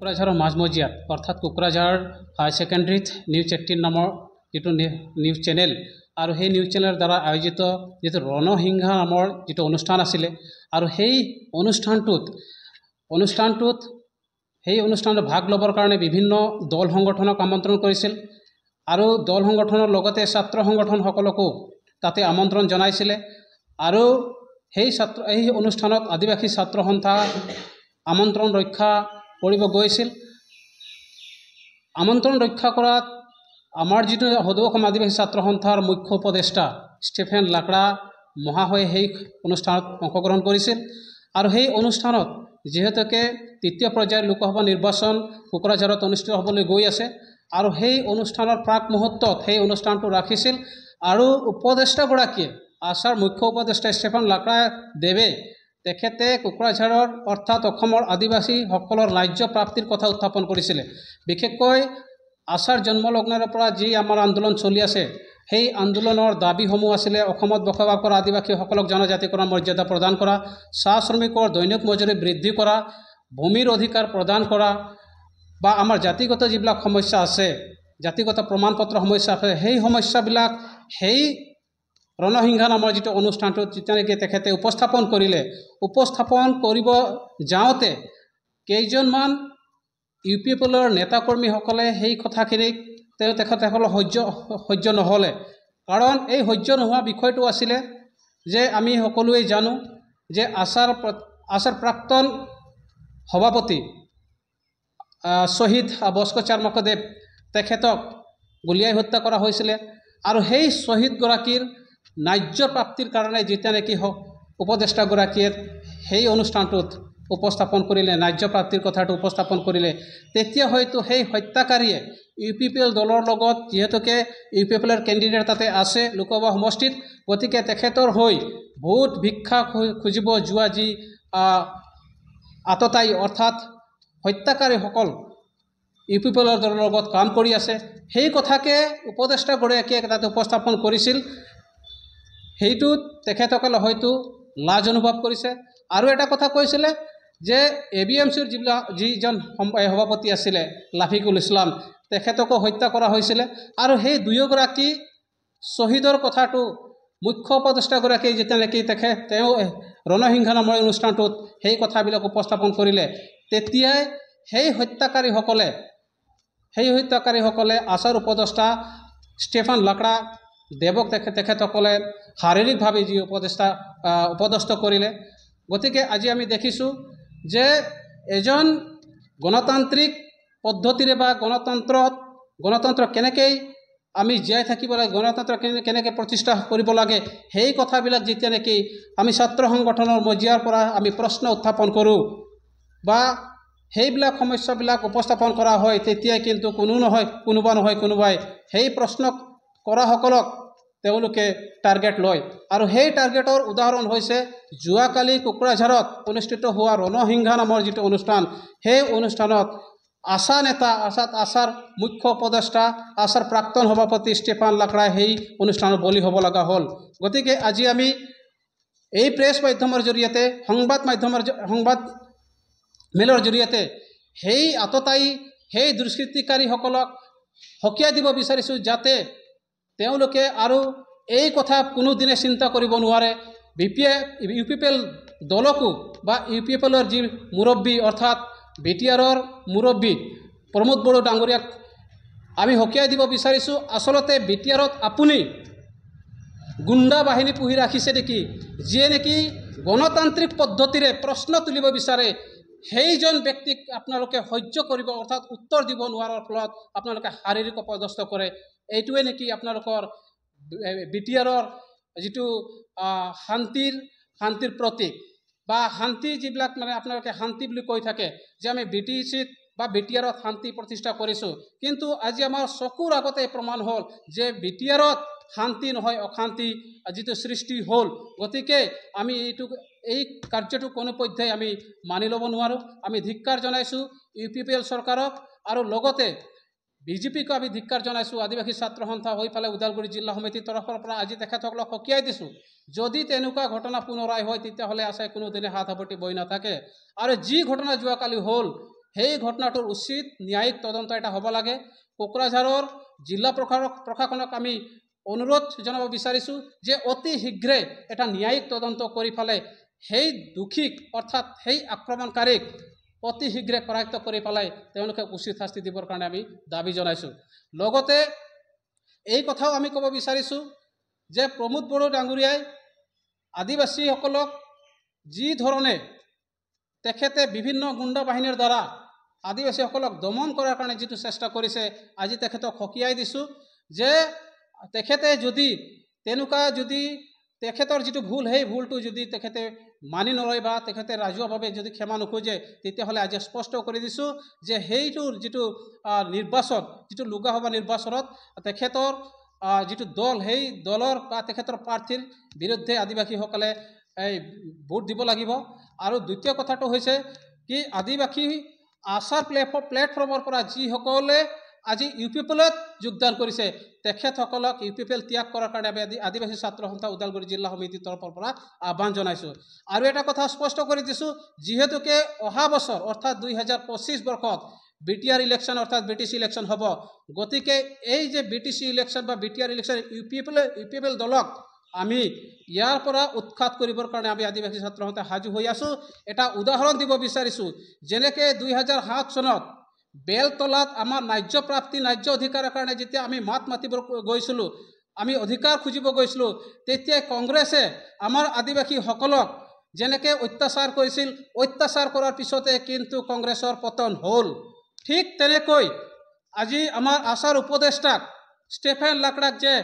কোকৰাঝাৰৰ মাজমজিয়াত অৰ্থাৎ কোকৰাঝাৰ হাই ছেকেণ্ডেৰীত নিউজ 18 নামৰ যিটো নিউজ চেনেল আৰু সেই নিউজ চেনেলৰ দ্বাৰা আয়োজিত যিটো ৰণসিংহা নামৰ যিটো অনুষ্ঠান আছিলে আৰু সেই অনুষ্ঠানটোত ভাগ ল'বৰ কাৰণে বিভিন্ন দল সংগঠনক আমন্ত্ৰণ কৰিছিল আৰু দল সংগঠনৰ লগতে ছাত্ৰ সংগঠনসকলকো তাতে আমন্ত্ৰণ জনাইছিলে আৰু এই অনুষ্ঠানত আদিবাসী ছাত্ৰ সন্থা আমন্ত্ৰণ ৰক্ষা কৰিব গৈছিল। আমন্ত্ৰণ ৰক্ষা কৰাত আমাৰ যিটো সদৌ অসম আদিবাসী ছাত্ৰ সন্থাৰ মুখ্য উপদেষ্টা ষ্টিফেন লাকৰা মহাশয়ে সেই অনুষ্ঠানত অংশগ্ৰহণ কৰিছিল আৰু সেই অনুষ্ঠানত যিহেতুকে তৃতীয় পৰ্যায়ৰ লোকসভা নিৰ্বাচন কোকৰাঝাৰত অনুষ্ঠিত হ'বলৈ গৈ আছে আৰু সেই অনুষ্ঠানৰ প্ৰাক মুহূৰ্তত সেই অনুষ্ঠানটো ৰাখিছিল আৰু উপদেষ্টাগৰাকীয়ে আছাৰ মুখ্য উপদেষ্টা ষ্টিফেন লাকৰা দেৱে তেখেতে কোকৰাঝাৰৰ অৰ্থাৎ অসমৰ আদিবাসীসকলৰ ৰাজ্য প্ৰাপ্তিৰ কথা উত্থাপন কৰিছিলে। বিশেষকৈ আছাৰ জন্মলগ্নৰ পৰা যি আমাৰ আন্দোলন চলি আছে সেই আন্দোলনৰ দাবীসমূহ আছিলে অসমত বসবাস কৰা আদিবাসীসকলক জনজাতিকৰণ মৰ্যাদা প্ৰদান কৰা, চাহ শ্ৰমিকৰ দৈনিক মজুৰি বৃদ্ধি কৰা, ভূমিৰ অধিকাৰ প্ৰদান কৰা বা আমাৰ জাতিগত যিবিলাক সমস্যা আছে, জাতিগত প্ৰমাণপত্ৰ সমস্যা আছে, সেই সমস্যাবিলাক সেই ৰণসিংহা নামৰ যিটো অনুষ্ঠানটোত যেতিয়া নেকি তেখেতে উপস্থাপন কৰিব যাওঁতে কেইজনমান UPPৰ নেতাকৰ্মীসকলে সেই কথাখিনিক তেখেতসকলৰ সহ্য নহ'লে, কাৰণ এই সহ্য নোহোৱা বিষয়টো আছিলে যে আমি সকলোৱে জানো যে আছাৰ প্ৰাক্তন সভাপতি শ্বহীদ বস্কো চাৰ্মাকদেৱ তেখেতক গুলীয়াই হত্যা কৰা হৈছিলে আৰু সেই শ্বহীদগৰাকীৰ ন্যায্য প্ৰাপ্তিৰ কাৰণে যেতিয়া নেকি উপদেষ্টাগৰাকীয়ে সেই অনুষ্ঠানটোত উপস্থাপন কৰিলে, ন্যায্য প্ৰাপ্তিৰ কথাটো উপস্থাপন কৰিলে, তেতিয়া হয়তো সেই হত্যাকাৰীয়ে UPPL দলৰ লগত যিহেতুকে UPPৰ কেণ্ডিডেট তাতে আছে লোকসভা সমষ্টিত, গতিকে তেখেতৰ হৈ ভোট ভিক্ষা খুজিব যোৱা যি আততায়ী অৰ্থাৎ হত্যাকাৰীসকল UPPৰ দলৰ লগত কাম কৰি আছে, সেই কথাকে উপদেষ্টাগৰাকীয়ে তাতে উপস্থাপন কৰিছিল। সেইটোত তেখেতসকলে হয়তো লাজ অনুভৱ কৰিছে আৰু এটা কথা কৈছিলে যে ABMCৰ যিজন সভাপতি আছিলে লাফিকুল ইছলাম তেখেতকো হত্যা কৰা হৈছিলে আৰু সেই দুয়োগৰাকী শ্বহীদৰ কথাটো মুখ্য উপদেষ্টাগৰাকীয়ে যেতিয়া নেকি তেওঁ ৰণসিংহা নামৰ অনুষ্ঠানটোত সেই কথাবিলাক উপস্থাপন কৰিলে, তেতিয়াই সেই হত্যাকাৰীসকলে আছাৰ উপদেষ্টা ষ্টিফেন লাকৰা দেৱক তেখেতসকলে শাৰীৰিকভাৱে যি উপদস্থ কৰিলে। গতিকে আজি আমি দেখিছোঁ যে এজন গণতান্ত্ৰিক পদ্ধতিৰে বা গণতন্ত্ৰ কেনেকৈ আমি জীয়াই থাকিব লাগে, গণতন্ত্ৰ কেনেকৈ প্ৰতিষ্ঠা কৰিব লাগে, সেই কথাবিলাক যেতিয়া নেকি আমি ছাত্ৰ সংগঠনৰ মজিয়াৰ পৰা আমি প্ৰশ্ন উত্থাপন কৰোঁ বা সেইবিলাক সমস্যাবিলাক উপস্থাপন কৰা হয়, তেতিয়াই কিন্তু কোনোবাই সেই প্ৰশ্ন কৰাসকলক তেওঁলোকে টাৰ্গেট লয় আৰু সেই টাৰ্গেটৰ উদাহৰণ হৈছে যোৱাকালি কোকৰাঝাৰত অনুষ্ঠিত হোৱা ৰণসিংহা নামৰ যিটো অনুষ্ঠান, সেই অনুষ্ঠানত আছাৰ মুখ্য উপদেষ্টা আছাৰ প্ৰাক্তন সভাপতি ষ্টিফেন লাকৰা সেই অনুষ্ঠানত বলি হ'ব লগা হ'ল। গতিকে আজি আমি এই প্ৰেছ মাধ্যমৰ জৰিয়তে সংবাদ মেলৰ জৰিয়তে সেই আততায়ী সেই দুষ্কৃতিকাৰীসকলক সকীয়াই দিব বিচাৰিছোঁ যাতে তেওঁলোকে আৰু এই কথা কোনোদিনে চিন্তা কৰিব নোৱাৰে। UPPL দলকো বা UPPৰ যি মুৰব্বী অৰ্থাৎ BTRৰ মুৰব্বী প্ৰমোদ বড়ো ডাঙৰীয়াক আমি সকীয়াই দিব বিচাৰিছোঁ, আচলতে BTRত আপুনি গুণ্ডা বাহিনী পুহি ৰাখিছে নেকি, যিয়ে নেকি গণতান্ত্ৰিক পদ্ধতিৰে প্ৰশ্ন তুলিব বিচাৰে, সেইজন ব্যক্তিক আপোনালোকে সহ্য কৰিব অৰ্থাৎ উত্তৰ দিব নোৱাৰাৰ ফলত আপোনালোকে শাৰীৰিক অপদস্থ কৰে। এইটোৱে নেকি আপোনালোকৰ BTRৰ যিটো শান্তিৰ প্ৰতীক বা শান্তি যিবিলাক মানে আপোনালোকে শান্তি বুলি কৈ থাকে যে আমি BTCত বা BTRত শান্তি প্ৰতিষ্ঠা কৰিছোঁ, কিন্তু আজি আমাৰ চকুৰ আগতে প্ৰমাণ হ'ল যে BTRত শান্তি নহয় অশান্তি যিটো সৃষ্টি হ'ল। গতিকে আমি এই কাৰ্যটো কোনোপধ্যেই আমি মানি ল'ব নোৱাৰোঁ। আমি ধিক্কাৰ জনাইছোঁ UPPL চৰকাৰক আৰু লগতে BJPকো আমি ধিক্কাৰ জনাইছোঁ। আদিবাসী ছাত্ৰ সন্থা হৈ পেলাই ওদালগুৰি জিলা সমিতিৰ তৰফৰ পৰা আজি তেখেতসকলক সকীয়াই দিছোঁ, যদি তেনেকুৱা ঘটনা পুনৰাই হয় তেতিয়াহ'লে আছাই কোনোদিনে হাত সাৱটি বহি নাথাকে আৰু যি ঘটনা যোৱাকালি হ'ল সেই ঘটনাটোৰ উচিত ন্যায়িক তদন্ত এটা হ'ব লাগে। কোকৰাঝাৰৰ জিলা প্ৰশাসনক আমি অনুৰোধ জনাব বিচাৰিছোঁ যে অতি শীঘ্ৰে এটা ন্যায়িক তদন্ত কৰি পেলাই সেই দোষীক অৰ্থাৎ সেই আক্ৰমণকাৰীক অতি শীঘ্ৰে কৰায়ত্ব কৰি পেলাই তেওঁলোকে উচিত শাস্তি দিবৰ কাৰণে আমি দাবী জনাইছোঁ। লগতে এই কথাও আমি ক'ব বিচাৰিছোঁ যে প্ৰমোদ বড়ো ডাঙৰীয়াই আদিবাসীসকলক যি ধৰণে তেখেতে বিভিন্ন গুণ্ডা বাহিনীৰ দ্বাৰা আদিবাসীসকলক দমন কৰাৰ কাৰণে যিটো চেষ্টা কৰিছে, আজি তেখেতক সকীয়াই দিছোঁ যে তেখেতে যদি তেনেকুৱা যদি তেখেতৰ যিটো ভুল, সেই ভুলটো যদি তেখেতে মানি নলয় বা তেখেতে ৰাজহুৱাভাৱে যদি ক্ষমা নোখোজে, তেতিয়াহ'লে আজি স্পষ্ট কৰি দিছোঁ যে সেইটোৰ যিটো নিৰ্বাচন, যিটো লোকসভা নিৰ্বাচনত তেখেতৰ যিটো দল, সেই দলৰ বা তেখেতৰ প্ৰাৰ্থীৰ বিৰুদ্ধে আদিবাসীসকলে এই ভোট দিব লাগিব। আৰু দ্বিতীয় কথাটো হৈছে কি, আদিবাসী আচাৰ প্লেটফৰ্মৰ পৰা যিসকলে আজি UPPLত যোগদান কৰিছে, তেখেতসকলক UPPL ত্যাগ কৰাৰ কাৰণে আমি আদিবাসী ছাত্ৰ সন্থা ওদালগুৰি জিলা সমিতিৰ তৰফৰ পৰা আহ্বান জনাইছোঁ। আৰু এটা কথা স্পষ্ট কৰি দিছোঁ, যিহেতুকে অহা বছৰ অৰ্থাৎ 2025 বৰ্ষত BTR ইলেকশ্যন অৰ্থাৎ BTC ইলেকশ্যন হ'ব, গতিকে এই যে BTC ইলেকশ্যন বা BTR ইলেকশ্যন UPPL দলক আমি ইয়াৰ পৰা উৎখাত কৰিবৰ কাৰণে আমি আদিবাসী ছাত্ৰ সন্থা সাজু হৈ আছোঁ। এটা উদাহৰণ দিব বিচাৰিছোঁ, যেনেকৈ 2007 চনত বেলতলাত আমাৰ ন্যায্য প্ৰাপ্তি, ন্যায্য অধিকাৰৰ কাৰণে যেতিয়া আমি মাত মাতিব গৈছিলোঁ, আমি অধিকাৰ খুজিব গৈছিলোঁ, তেতিয়াই কংগ্ৰেছে আমাৰ আদিবাসীসকলক যেনেকৈ অত্যাচাৰ কৰিছিল, অত্যাচাৰ কৰাৰ পিছতে কিন্তু কংগ্ৰেছৰ পতন হ'ল। ঠিক তেনেকৈ আজি আমাৰ আচাৰ উপদেষ্টাক ষ্টেফেন লাকৰাক যে